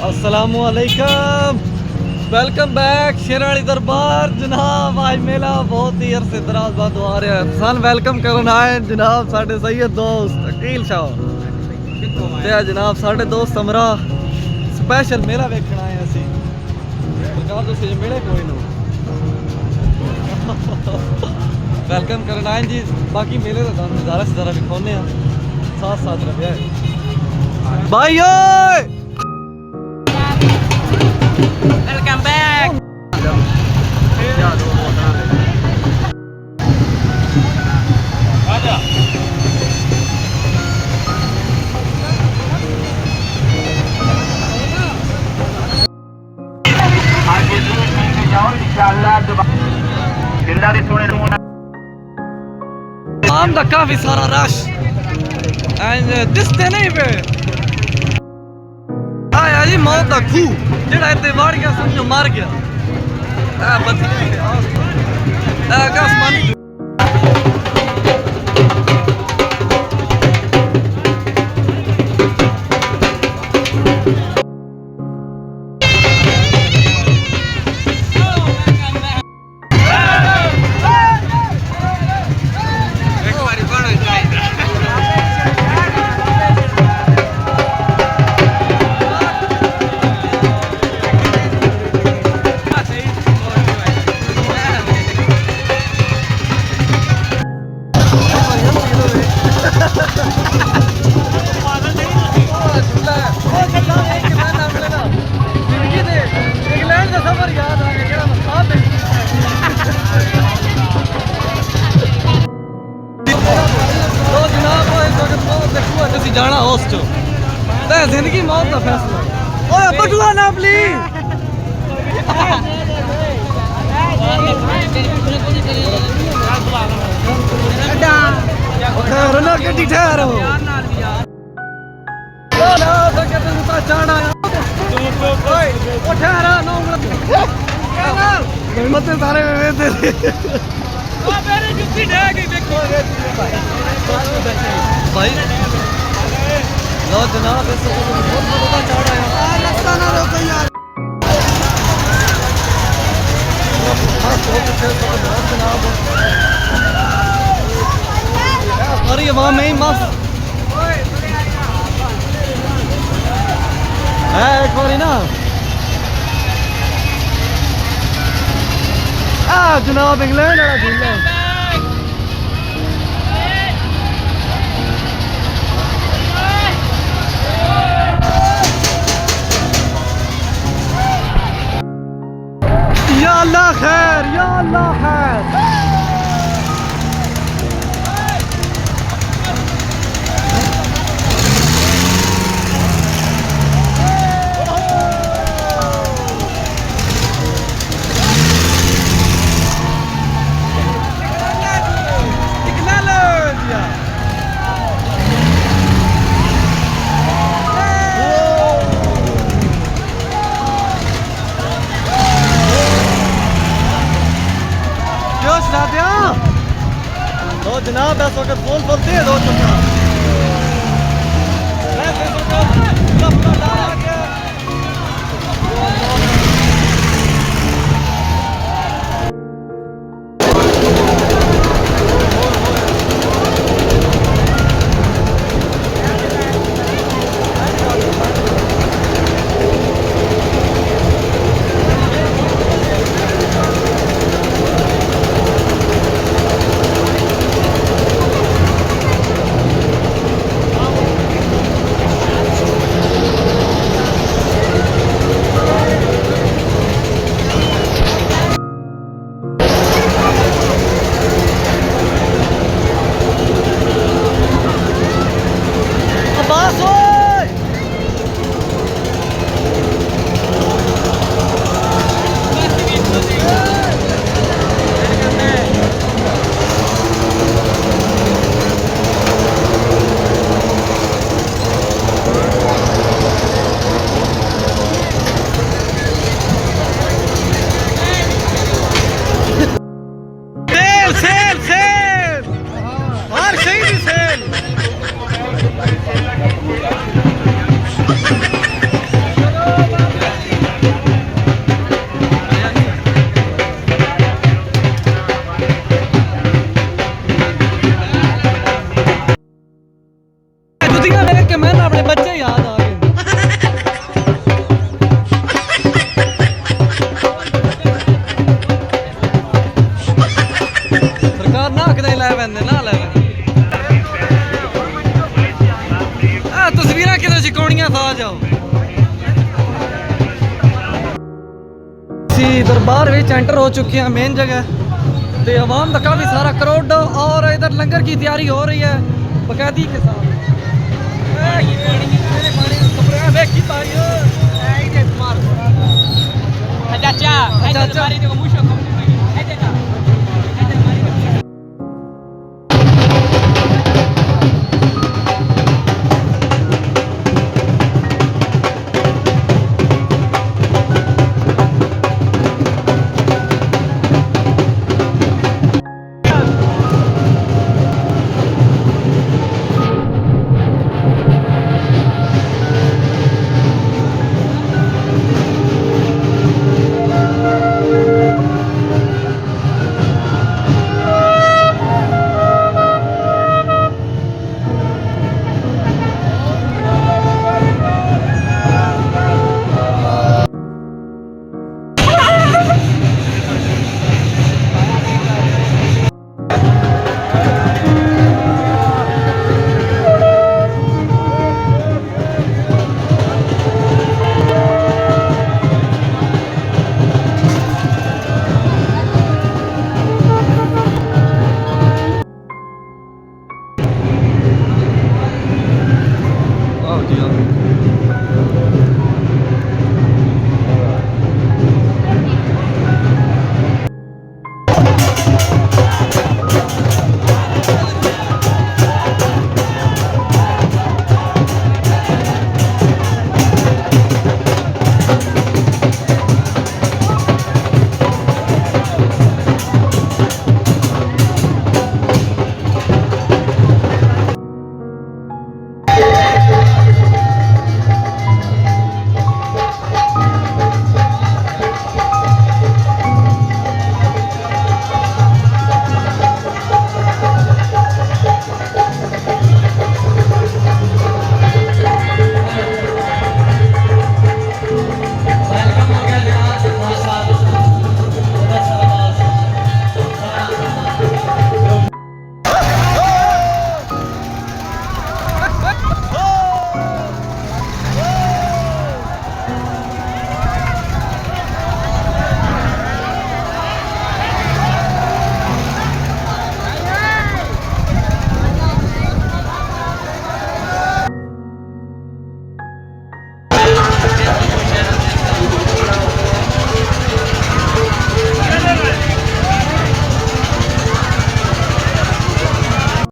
अस्सलामुअलैकुम, welcome back शेरानी दरबार। जनाब आज मेला बहुत ही अरसे दराज बाद आ रहा है। सन वेलकम करना आए जनाब साढ़े सैयद दोस्त अकील शाह ते जनाब साढ़े दोस्त हमरा स्पेशल मेला वेखना आए असी सरकार तुसी मिले कोई ना वेलकम करना आए जी। बाकी मेले का काम नज़ारा से ज़रा दिखाने साथ साथ रहे भाई ओए Welcome back. आम दा काफी सारा रश एंड दिसते नहीं पे आया जी मौत दा खूह जेड़ा इत्ते वड़ गया समझो मर गया आसमानी जाना उस चो जिंदगी मौत का फैसला। ओए बटुआ ना प्लीज ठहरो ना गड्डी ठहरो चाड़ा ठहरा नौ मत सारे भाई लो जनाब इस बहुत मजा चाड़ा है रास्ता ना रोको यार अरे वहाँ में ही मस्त है एक बारी ना जनाब इंग्लैंड वाला झूला है। या अल्लाह खैर या अल्लाह खैर दो जनाब इस वक्त फूल फूलती है दो चुका ਆ ਜਾਓ। ਅਸੀਂ दरबार ਵਿੱਚ एंटर हो चुके हैं मेन जगह ਤੇ आवाम का काफ़ी सारा क्राउड और इधर लंगर की तैयारी हो रही है बकायदी के साथ।